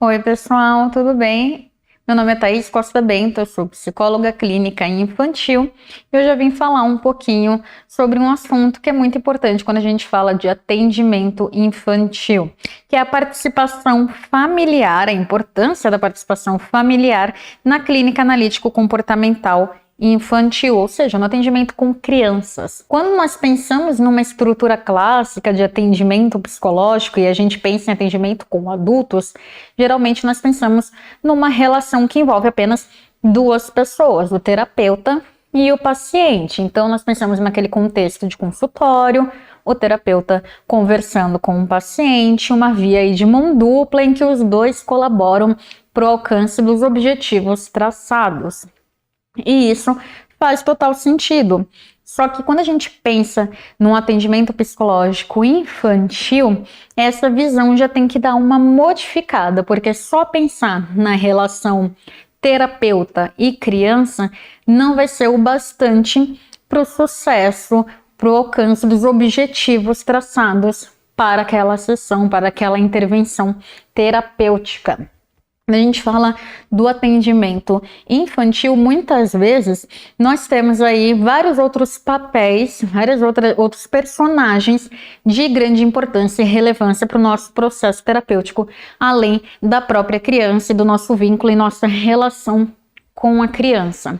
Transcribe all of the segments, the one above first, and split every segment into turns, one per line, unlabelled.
Oi, pessoal, tudo bem? Meu nome é Thaís Costa Bento, eu sou psicóloga clínica infantil e eu já vim falar um pouquinho sobre um assunto que é muito importante quando a gente fala de atendimento infantil, que é a participação familiar, a importância da participação familiar na clínica analítico-comportamental infantil, ou seja, no atendimento com crianças. Quando nós pensamos numa estrutura clássica de atendimento psicológico e a gente pensa em atendimento com adultos, geralmente nós pensamos numa relação que envolve apenas duas pessoas, o terapeuta e o paciente. Então nós pensamos naquele contexto de consultório, o terapeuta conversando com o paciente, uma via de mão dupla em que os dois colaboram para o alcance dos objetivos traçados. E isso faz total sentido. Só que quando a gente pensa num atendimento psicológico infantil, essa visão já tem que dar uma modificada, porque só pensar na relação terapeuta e criança não vai ser o bastante para o sucesso, para o alcance dos objetivos traçados para aquela sessão, para aquela intervenção terapêutica. Quando a gente fala do atendimento infantil, muitas vezes nós temos aí vários outros papéis, outros personagens de grande importância e relevância para o nosso processo terapêutico, além da própria criança e do nosso vínculo e nossa relação com a criança.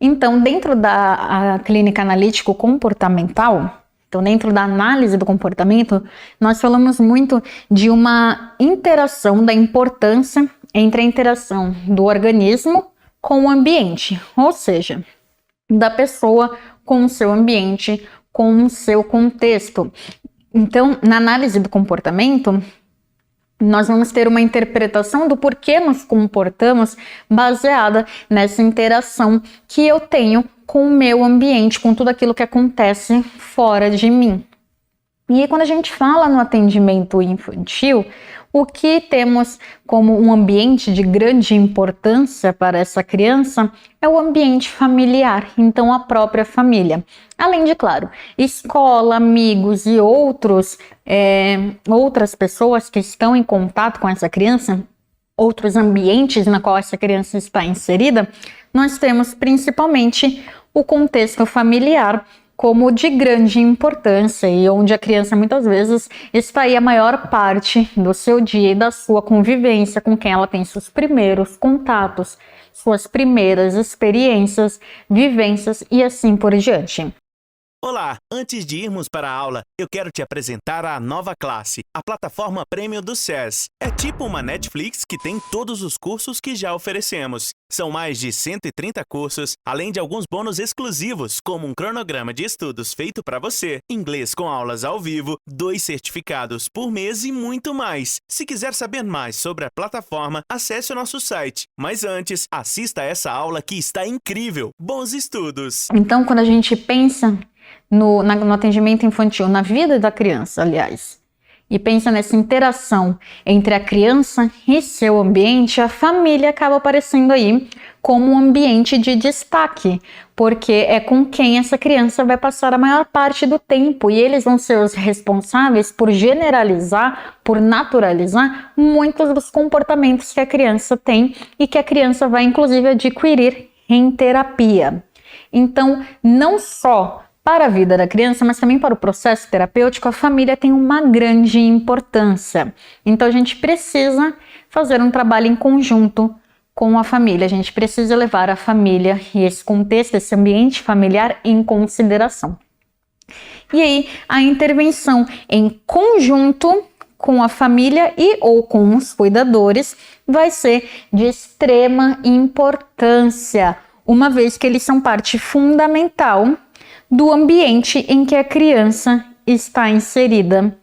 Então, dentro da clínica analítico-comportamental, então, dentro da análise do comportamento, nós falamos muito de uma interação, da importância entre a interação do organismo com o ambiente, ou seja, da pessoa com o seu ambiente, com o seu contexto. Então, na análise do comportamento, nós vamos ter uma interpretação do porquê nos comportamos baseada nessa interação que eu tenho com o meu ambiente, com tudo aquilo que acontece fora de mim. E quando a gente fala no atendimento infantil, o que temos como um ambiente de grande importância para essa criança é o ambiente familiar, então a própria família. Além de, claro, escola, amigos e outras pessoas que estão em contato com essa criança, outros ambientes na qual essa criança está inserida, nós temos principalmente o contexto familiar como de grande importância e onde a criança muitas vezes está aí a maior parte do seu dia e da sua convivência, com quem ela tem seus primeiros contatos, suas primeiras experiências, vivências e assim por diante.
Olá! Antes de irmos para a aula, eu quero te apresentar a nova classe, a plataforma Premium do SES. É tipo uma Netflix que tem todos os cursos que já oferecemos. São mais de 130 cursos, além de alguns bônus exclusivos, como um cronograma de estudos feito para você, inglês com aulas ao vivo, 2 certificados por mês e muito mais. Se quiser saber mais sobre a plataforma, acesse o nosso site. Mas antes, assista a essa aula que está incrível. Bons estudos!
Então, quando a gente pensa no atendimento infantil, na vida da criança, aliás, e pensa nessa interação entre a criança e seu ambiente, a família acaba aparecendo aí como um ambiente de destaque, porque é com quem essa criança vai passar a maior parte do tempo e eles vão ser os responsáveis por generalizar, por naturalizar muitos dos comportamentos que a criança tem e que a criança vai inclusive adquirir em terapia. Então, não só para a vida da criança, mas também para o processo terapêutico, a família tem uma grande importância. Então, a gente precisa fazer um trabalho em conjunto com a família. A gente precisa levar a família e esse contexto, esse ambiente familiar em consideração. E aí, a intervenção em conjunto com a família e ou com os cuidadores vai ser de extrema importância, uma vez que eles são parte fundamental do ambiente em que a criança está inserida.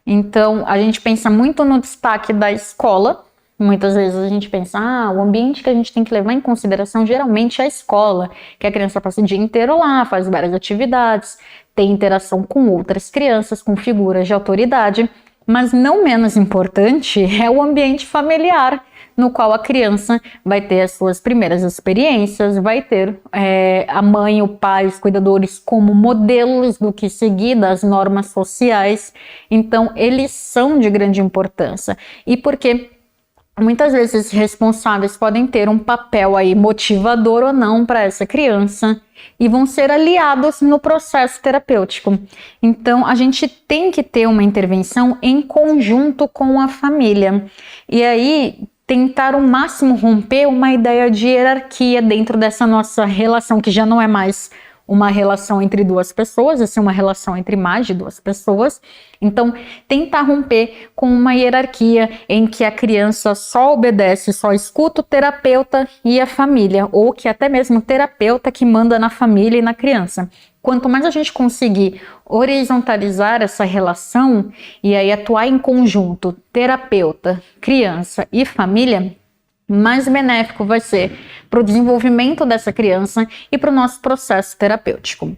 Então, a gente pensa muito no destaque da escola. Muitas vezes a gente pensa, o ambiente que a gente tem que levar em consideração geralmente é a escola, que a criança passa o dia inteiro lá, faz várias atividades, tem interação com outras crianças, com figuras de autoridade, mas não menos importante é o ambiente familiar, no qual a criança vai ter as suas primeiras experiências, vai ter a mãe, o pai, os cuidadores como modelos do que seguir, das normas sociais. Então, eles são de grande importância. E porque muitas vezes esses responsáveis podem ter um papel aí motivador ou não para essa criança e vão ser aliados no processo terapêutico. Então, a gente tem que ter uma intervenção em conjunto com a família. E aí, tentar ao máximo romper uma ideia de hierarquia dentro dessa nossa relação, que já não é mais uma relação entre duas pessoas, essa é uma relação entre mais de duas pessoas. Então, tentar romper com uma hierarquia em que a criança só obedece, só escuta o terapeuta e a família, ou que até mesmo o terapeuta que manda na família e na criança. Quanto mais a gente conseguir horizontalizar essa relação e aí atuar em conjunto, terapeuta, criança e família, mais benéfico vai ser para o desenvolvimento dessa criança e para o nosso processo terapêutico.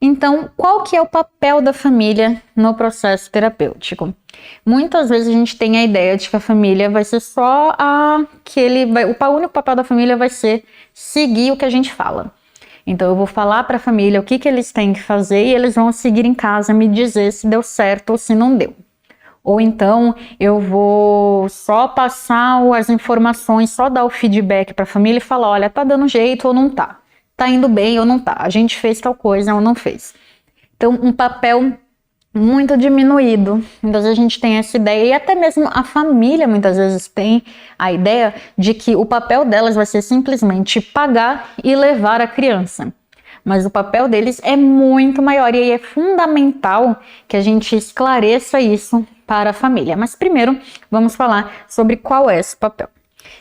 Então, qual que é o papel da família no processo terapêutico? Muitas vezes a gente tem a ideia de que a família vai ser só o único papel da família vai ser seguir o que a gente fala. Então, eu vou falar para a família o que eles têm que fazer e eles vão seguir em casa, me dizer se deu certo ou se não deu. Ou então, eu vou só passar as informações, só dar o feedback para a família e falar, olha, tá dando jeito ou não tá? Tá indo bem ou não tá? A gente fez tal coisa ou não fez? Então, um papel muito diminuído. Muitas vezes a gente tem essa ideia, e até mesmo a família muitas vezes tem a ideia de que o papel delas vai ser simplesmente pagar e levar a criança. Mas o papel deles é muito maior e aí é fundamental que a gente esclareça isso para a família. Mas primeiro, vamos falar sobre qual é esse papel.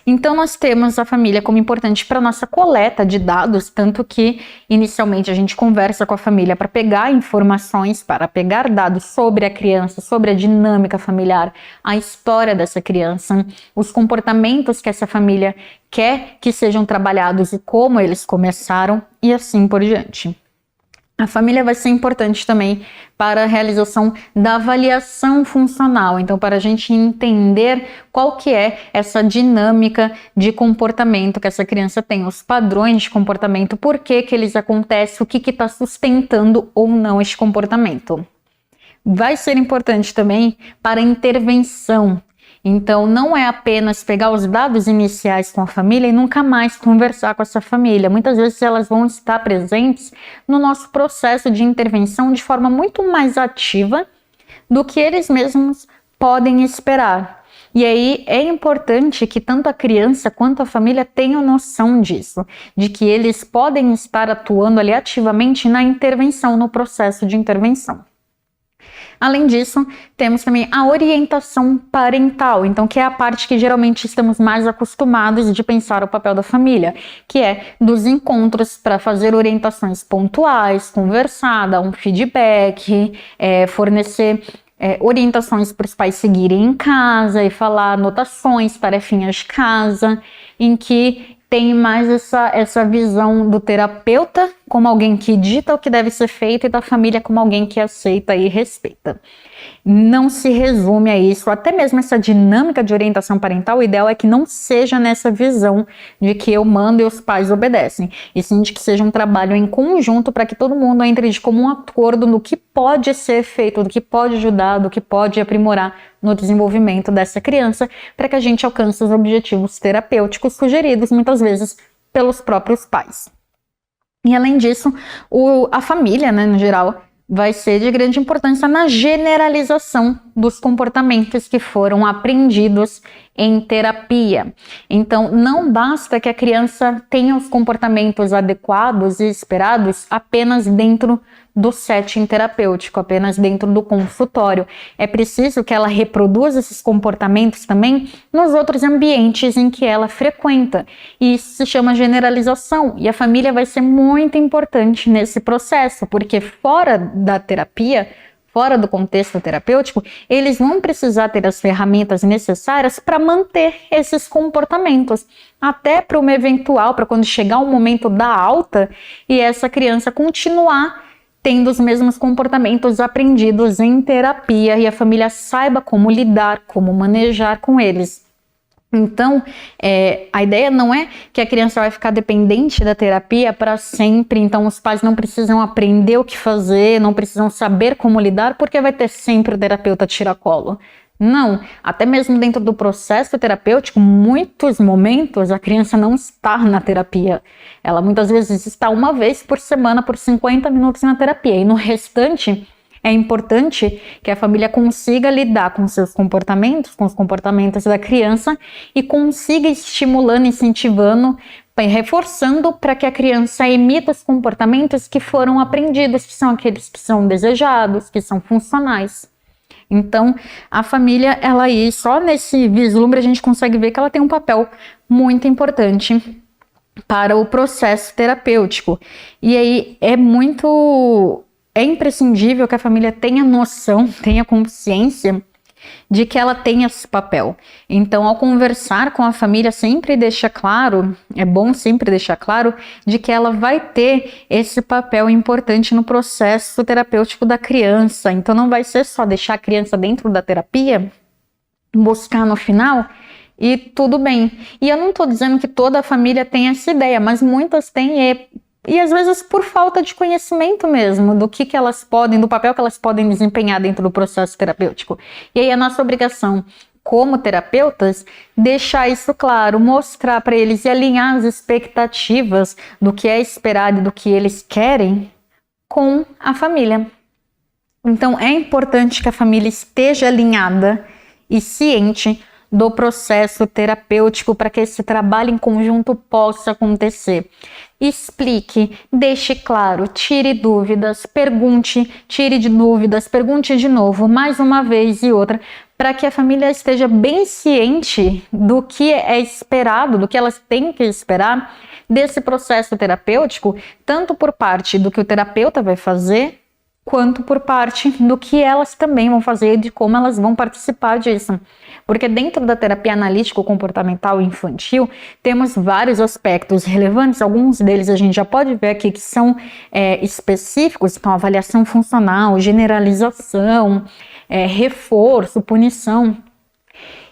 Então, nós temos a família como importante para a nossa coleta de dados, tanto que inicialmente a gente conversa com a família para pegar informações, para pegar dados sobre a criança, sobre a dinâmica familiar, a história dessa criança, os comportamentos que essa família quer que sejam trabalhados e como eles começaram e assim por diante. A família vai ser importante também para a realização da avaliação funcional. Então, para a gente entender qual que é essa dinâmica de comportamento que essa criança tem, os padrões de comportamento, por que eles acontecem, o que está sustentando ou não este comportamento. Vai ser importante também para a intervenção. Então, não é apenas pegar os dados iniciais com a família e nunca mais conversar com essa família. Muitas vezes elas vão estar presentes no nosso processo de intervenção de forma muito mais ativa do que eles mesmos podem esperar. E aí é importante que tanto a criança quanto a família tenham noção disso, de que eles podem estar atuando ali ativamente na intervenção, no processo de intervenção. Além disso, temos também a orientação parental, então que é a parte que geralmente estamos mais acostumados de pensar o papel da família, que é dos encontros para fazer orientações pontuais, conversar, dar um feedback, fornecer orientações para os pais seguirem em casa e falar anotações, tarefinhas de casa, em que tem mais essa visão do terapeuta como alguém que dita o que deve ser feito e da família como alguém que aceita e respeita. Não se resume a isso, até mesmo essa dinâmica de orientação parental, o ideal é que não seja nessa visão de que eu mando e os pais obedecem, e sim de que seja um trabalho em conjunto para que todo mundo entre de comum acordo no que pode ser feito, do que pode ajudar, do que pode aprimorar no desenvolvimento dessa criança, para que a gente alcance os objetivos terapêuticos sugeridos muitas vezes pelos próprios pais. E além disso, a família, no geral, vai ser de grande importância na generalização dos comportamentos que foram aprendidos em terapia. Então, não basta que a criança tenha os comportamentos adequados e esperados apenas dentro do setting terapêutico, apenas dentro do consultório. É preciso que ela reproduza esses comportamentos também nos outros ambientes em que ela frequenta. E isso se chama generalização. E a família vai ser muito importante nesse processo, porque fora da terapia, fora do contexto terapêutico, eles vão precisar ter as ferramentas necessárias para manter esses comportamentos, até para uma eventual, para quando chegar o momento da alta e essa criança continuar tendo os mesmos comportamentos aprendidos em terapia e a família saiba como lidar, como manejar com eles. Então, a ideia não é que a criança vai ficar dependente da terapia para sempre, então os pais não precisam aprender o que fazer, não precisam saber como lidar, porque vai ter sempre o terapeuta tiracolo. Não, até mesmo dentro do processo terapêutico, muitos momentos a criança não está na terapia. Ela muitas vezes está uma vez por semana por 50 minutos na terapia e no restante é importante que a família consiga lidar com seus comportamentos, com os comportamentos da criança e consiga estimulando, incentivando, reforçando para que a criança emita os comportamentos que foram aprendidos, que são aqueles que são desejados, que são funcionais. Então, a família, ela aí, só nesse vislumbre a gente consegue ver que ela tem um papel muito importante para o processo terapêutico. E aí é imprescindível que a família tenha noção, tenha consciência de que ela tem esse papel. Então, ao conversar com a família, sempre deixa claro, é bom sempre deixar claro, de que ela vai ter esse papel importante no processo terapêutico da criança. Então, não vai ser só deixar a criança dentro da terapia, buscar no final e tudo bem. E eu não estou dizendo que toda a família tem essa ideia, mas muitas têm e às vezes por falta de conhecimento mesmo do que elas podem, do papel que elas podem desempenhar dentro do processo terapêutico. E aí a nossa obrigação como terapeutas, deixar isso claro, mostrar para eles e alinhar as expectativas do que é esperado e do que eles querem com a família. Então é importante que a família esteja alinhada e ciente do processo terapêutico para que esse trabalho em conjunto possa acontecer. Explique, deixe claro, tire dúvidas, pergunte, tire de dúvidas, pergunte de novo, mais uma vez e outra, para que a família esteja bem ciente do que é esperado, do que elas têm que esperar desse processo terapêutico, tanto por parte do que o terapeuta vai fazer, quanto por parte do que elas também vão fazer e de como elas vão participar disso. Porque dentro da terapia analítico-comportamental infantil, temos vários aspectos relevantes, alguns deles a gente já pode ver aqui que são específicos, como avaliação funcional, generalização, reforço, punição,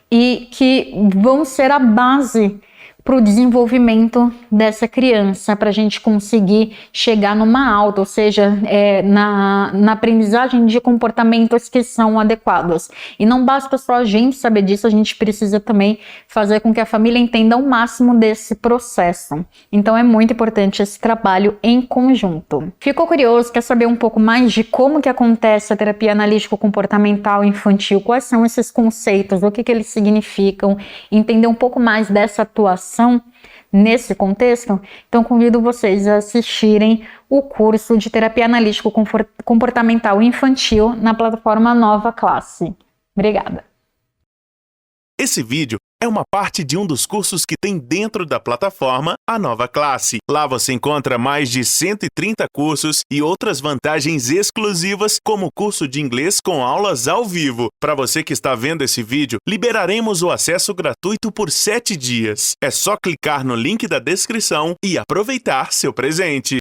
e que vão ser a base para o desenvolvimento dessa criança, para a gente conseguir chegar numa alta, ou seja, na aprendizagem de comportamentos que são adequados. E não basta só a gente saber disso, a gente precisa também fazer com que a família entenda o máximo desse processo. Então é muito importante esse trabalho em conjunto. Ficou curioso, quer saber um pouco mais de como que acontece a terapia analítico-comportamental infantil? Quais são esses conceitos? O que eles significam? Entender um pouco mais dessa atuação nesse contexto, então convido vocês a assistirem o curso de terapia analítico comportamental infantil na plataforma Nova Classe. Obrigada.
Esse vídeo é uma parte de um dos cursos que tem dentro da plataforma A Nova Classe. Lá você encontra mais de 130 cursos e outras vantagens exclusivas, como o curso de inglês com aulas ao vivo. Para você que está vendo esse vídeo, liberaremos o acesso gratuito por 7 dias. É só clicar no link da descrição e aproveitar seu presente.